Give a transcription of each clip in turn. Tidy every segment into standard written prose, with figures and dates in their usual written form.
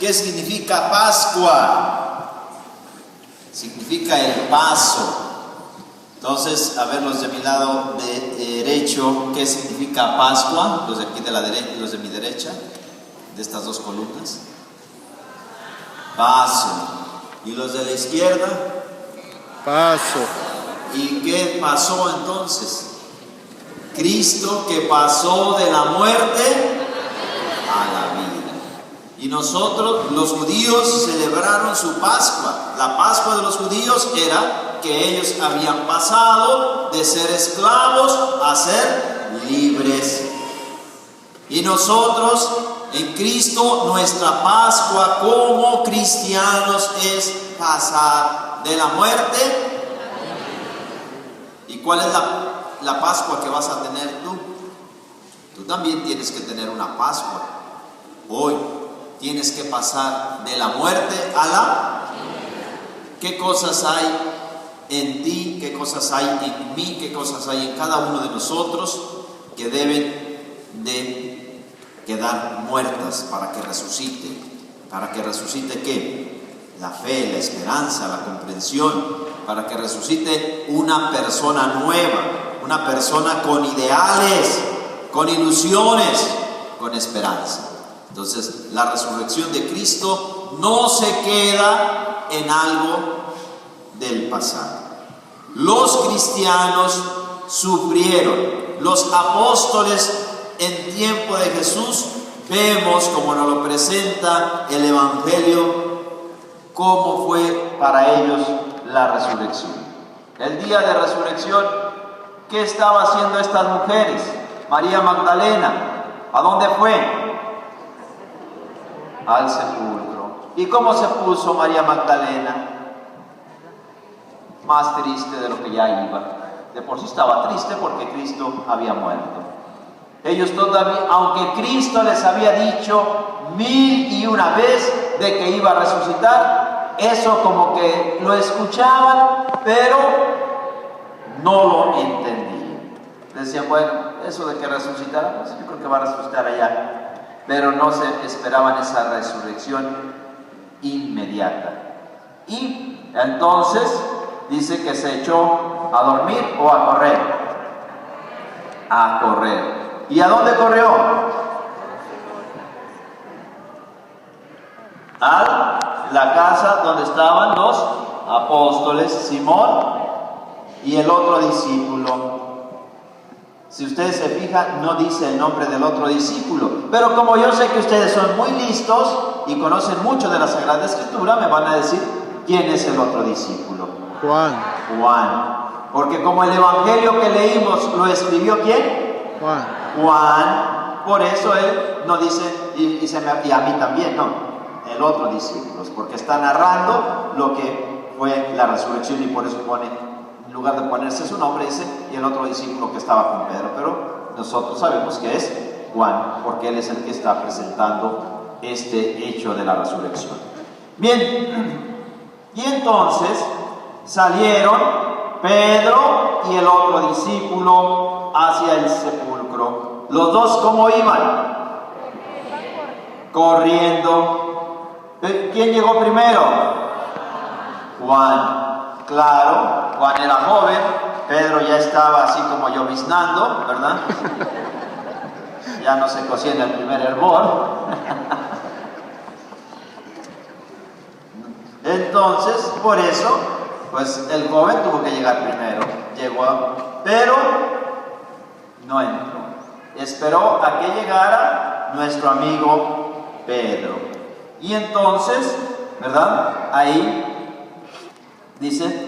¿Qué significa Pascua? Significa el paso. Entonces, a ver los de mi lado derecho, ¿qué significa Pascua? Los de aquí de la derecha, los de mi derecha, de estas dos columnas. Paso. ¿Y los de la izquierda? Paso. ¿Y qué pasó entonces? Cristo que pasó de la muerte a la vida. Y nosotros, los judíos, celebraron su Pascua. La Pascua de los judíos era que ellos habían pasado de ser esclavos a ser libres. Y nosotros, en Cristo, nuestra Pascua como cristianos es pasar de la muerte. ¿Y cuál es la Pascua que vas a tener tú? Tú también tienes que tener una Pascua. Hoy tienes que pasar de la muerte a la... ¿Qué cosas hay en ti? ¿Qué cosas hay en mí? ¿Qué cosas hay en cada uno de nosotros que deben de quedar muertas para que resucite? ¿Para que resucite qué? La fe, la esperanza, la comprensión. Para que resucite una persona nueva, una persona con ideales, con ilusiones, con esperanza. Entonces, la resurrección de Cristo no se queda en algo del pasado. Los cristianos sufrieron. Los apóstoles en tiempo de Jesús, vemos como nos lo presenta el Evangelio, cómo fue para ellos la resurrección. El día de resurrección, ¿qué estaba haciendo estas mujeres? María Magdalena, ¿a dónde fue? Al sepulcro. ¿Y cómo se puso María Magdalena? Más triste de lo que ya iba. De por sí estaba triste porque Cristo había muerto. Ellos todavía, aunque Cristo les había dicho 1001 vez de que iba a resucitar, eso como que lo escuchaban, pero no lo entendían. Decían, bueno, eso de que resucitará, pues yo creo que va a resucitar allá. Pero no se esperaban esa resurrección inmediata. Y entonces dice que se echó a dormir o a correr. A correr. ¿Y a dónde corrió? A la casa donde estaban los apóstoles, Simón y el otro discípulo. Si ustedes se fijan, no dice el nombre del otro discípulo. Pero como yo sé que ustedes son muy listos y conocen mucho de la Sagrada Escritura, me van a decir quién es el otro discípulo. Juan. Juan. Porque como el Evangelio que leímos lo escribió ¿quién? Juan. Juan. Por eso él no dice, y a mí también, no, el otro discípulo, porque está narrando lo que fue la resurrección y por eso pone, en lugar de ponerse su nombre, dice, y el otro discípulo que estaba con Pedro. Pero nosotros sabemos que es Juan, porque él es el que está presentando este hecho de la resurrección. Bien, y entonces salieron Pedro y el otro discípulo hacia el sepulcro. Los dos, ¿cómo iban? Corriendo. ¿Quién llegó primero? Juan. Claro, Juan era joven, Pedro ya estaba así como lloviznando, ¿verdad? Ya no se cocía en el primer hervor. Entonces, por eso, pues el joven tuvo que llegar primero. Llegó, pero no entró. Esperó a que llegara nuestro amigo Pedro. Y entonces, ¿verdad? Ahí dice,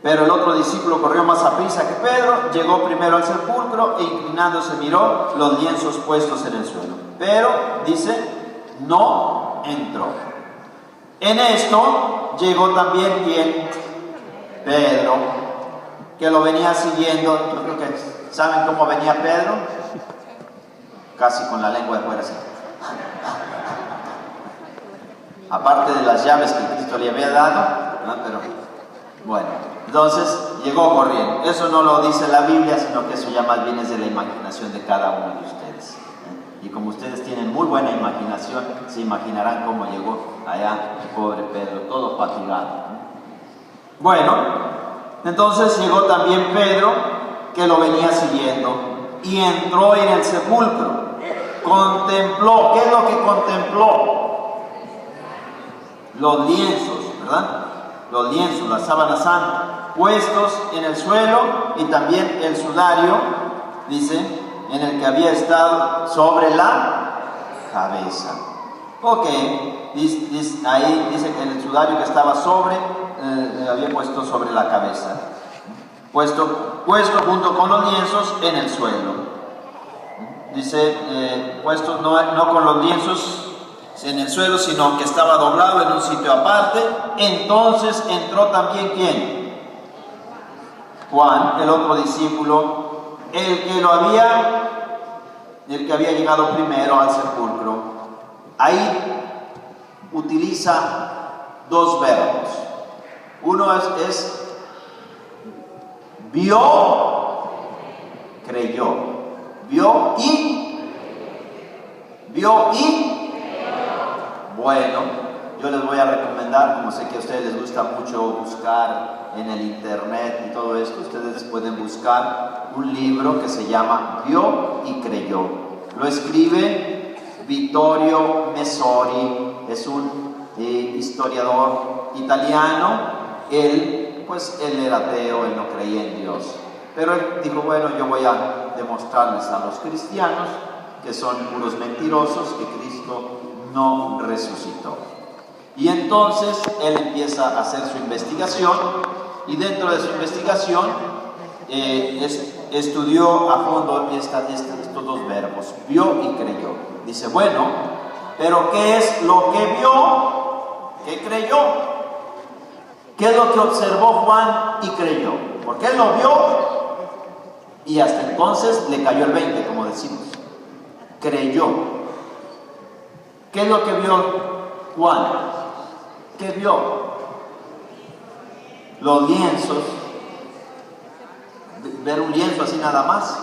pero el otro discípulo corrió más aprisa que Pedro, llegó primero al sepulcro e inclinándose miró los lienzos puestos en el suelo. Pero, dice, no entró. En esto llegó también ¿quién? Pedro, que lo venía siguiendo. Yo creo que, ¿saben cómo venía Pedro? Casi con la lengua de fuera así. Aparte de las llaves que Cristo le había dado, ¿no? Pero bueno, entonces llegó corriendo. Eso no lo dice la Biblia, sino que eso ya más bien es de la imaginación de cada uno de ustedes. Y como ustedes tienen muy buena imaginación, se imaginarán cómo llegó allá el pobre Pedro, todo fatigado. Bueno, entonces llegó también Pedro, que lo venía siguiendo, y entró en el sepulcro. Contempló, ¿qué es lo que contempló? Los lienzos, ¿verdad? Los lienzos, la sábana santa, puestos en el suelo, y también el sudario, dice, en el que había estado sobre la cabeza. Ok, ahí dice que en el sudario que estaba sobre, había puesto sobre la cabeza, puesto junto con los lienzos en el suelo. Dice, puesto no con los lienzos en el suelo, sino que estaba doblado en un sitio aparte. Entonces entró también ¿quién? Juan, el otro discípulo, el que había llegado primero al sepulcro. Ahí utiliza dos verbos. Uno es vio, creyó. Vio y bueno, yo les voy a recomendar, como sé que a ustedes les gusta mucho buscar en el internet y todo esto, ustedes pueden buscar un libro que se llama Vio y creyó. Lo escribe Vittorio Messori, es un historiador italiano. Él era ateo, él no creía en Dios. Pero él dijo, bueno, yo voy a demostrarles a los cristianos que son puros mentirosos, que Cristo no resucitó. Y entonces él empieza a hacer su investigación, y dentro de su investigación estudió a fondo estos dos verbos, vio y creyó. Dice, bueno, pero ¿qué es lo que vio? ¿Qué creyó? ¿Qué es lo que observó Juan y creyó? Porque él lo vio y hasta entonces le cayó el 20, como decimos. Creyó. ¿Qué es lo que vio Juan? ¿Qué vio? Los lienzos. Ver un lienzo así nada más.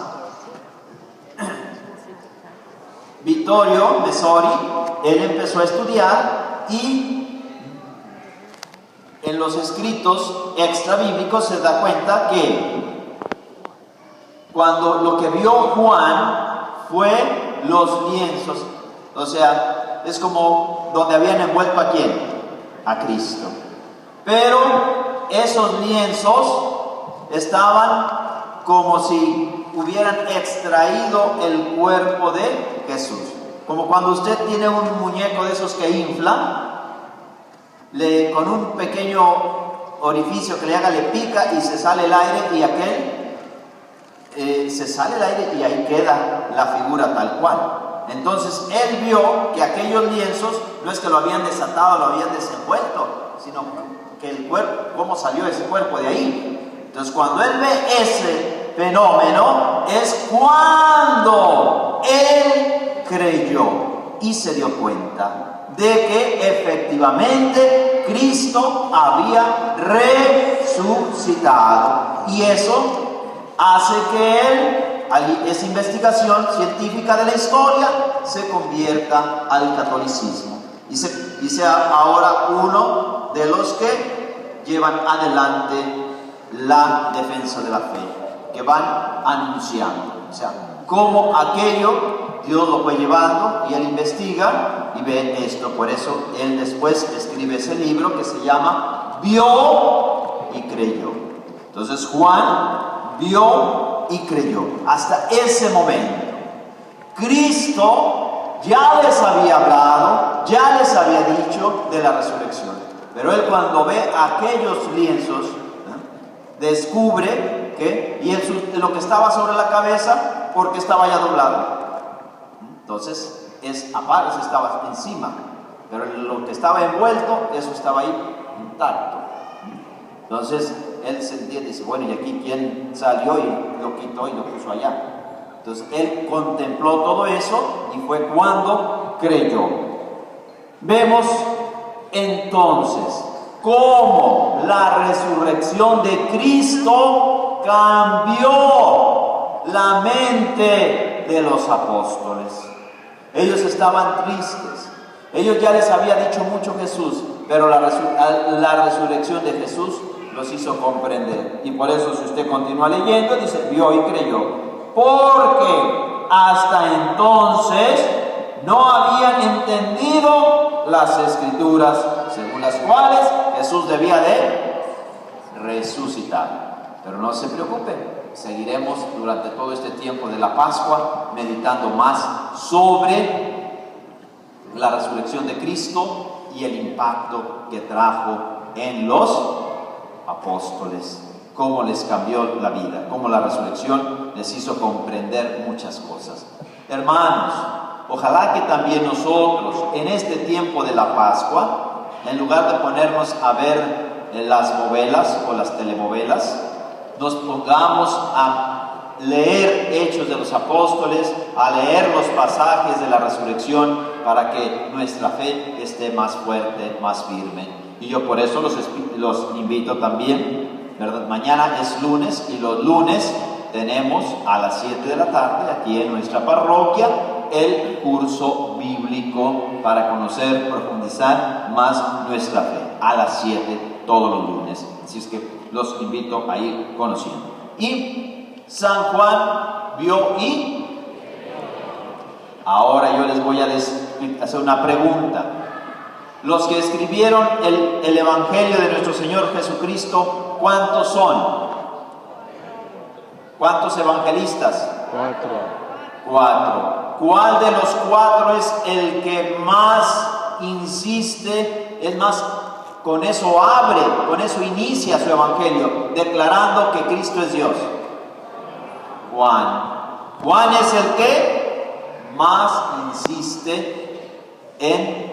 Vittorio Messori, él empezó a estudiar, y en los escritos extrabíblicos se da cuenta que cuando lo que vio Juan fue los lienzos, o sea, es como donde habían envuelto ¿a quién? A Cristo. Pero esos lienzos estaban como si hubieran extraído el cuerpo de Jesús. Como cuando usted tiene un muñeco de esos que infla, con un pequeño orificio que le haga, le pica y se sale el aire, y aquel se sale el aire y ahí queda la figura tal cual. Entonces él vio que aquellos lienzos no es que lo habían desatado, lo habían desenvuelto, sino que el cuerpo, cómo salió ese cuerpo de ahí. Entonces cuando él ve ese fenómeno es cuando él creyó y se dio cuenta de que efectivamente Cristo había resucitado, y eso hace que él, esa investigación científica de la historia, se convierta al catolicismo y sea ahora uno de los que llevan adelante la defensa de la fe, que van anunciando, o sea, cómo aquello Dios lo fue llevando, y él investiga y ve esto. Por eso él después escribe ese libro que se llama Vio y creyó. Entonces Juan vio y creyó. Hasta ese momento Cristo ya les había hablado, ya les había dicho de la resurrección, pero él, cuando ve aquellos lienzos, descubre que lo que estaba sobre la cabeza, porque estaba ya doblado. Entonces aparte, estaba encima, pero lo que estaba envuelto, eso estaba ahí intacto. Entonces él se entiende y dice, bueno, ¿y aquí quién salió y lo quitó y lo puso allá? Entonces él contempló todo eso, y fue cuando creyó. Vemos entonces cómo la resurrección de Cristo cambió la mente de los apóstoles. Ellos estaban tristes. Ellos ya les había dicho mucho Jesús, pero la resurrección de Jesús los hizo comprender. Y por eso, si usted continúa leyendo, dice, vio y creyó. Porque hasta entonces no habían entendido las Escrituras, según las cuales Jesús debía de resucitar. Pero no se preocupen, seguiremos durante todo este tiempo de la Pascua meditando más sobre la resurrección de Cristo y el impacto que trajo en los apóstoles, cómo les cambió la vida, cómo la resurrección les hizo comprender muchas cosas. Hermanos, ojalá que también nosotros en este tiempo de la Pascua, en lugar de ponernos a ver las novelas o las telenovelas, nos pongamos a leer Hechos de los Apóstoles, a leer los pasajes de la resurrección, para que nuestra fe esté más fuerte, más firme. Y yo por eso los invito también, ¿verdad? Mañana es lunes y los lunes tenemos a las 7 de la tarde aquí en nuestra parroquia el curso bíblico para conocer, profundizar más nuestra fe, a las 7 todos los lunes. Así es que los invito a ir conociendo. Y San Juan vio y... Ahora yo les voy a hacer una pregunta. Los que escribieron el Evangelio de nuestro Señor Jesucristo, ¿cuántos son? ¿Cuántos evangelistas? 4. ¿Cuál de los 4 es el que más insiste? Es más, con eso abre, con eso inicia su Evangelio, declarando que Cristo es Dios. Juan. Juan es el que más insiste en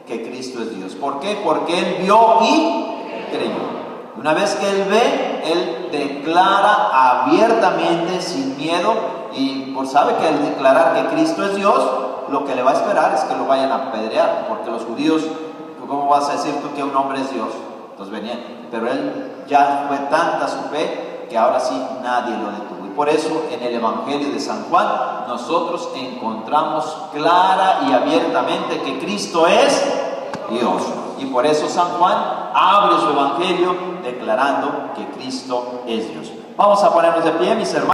que Cristo es Dios. ¿Por qué? Porque él vio y creyó. Una vez que él ve, él declara abiertamente, sin miedo, y por sabe que al declarar que Cristo es Dios, lo que le va a esperar es que lo vayan a apedrear, porque los judíos, ¿cómo vas a decir tú que un hombre es Dios? Entonces venían, pero él ya fue tanta su fe que ahora sí nadie lo detuvo. Y por eso en el Evangelio de San Juan nosotros encontramos clara y abiertamente que Cristo es Dios. Y por eso San Juan abre su Evangelio declarando que Cristo es Dios. Vamos a ponernos de pie, mis hermanos.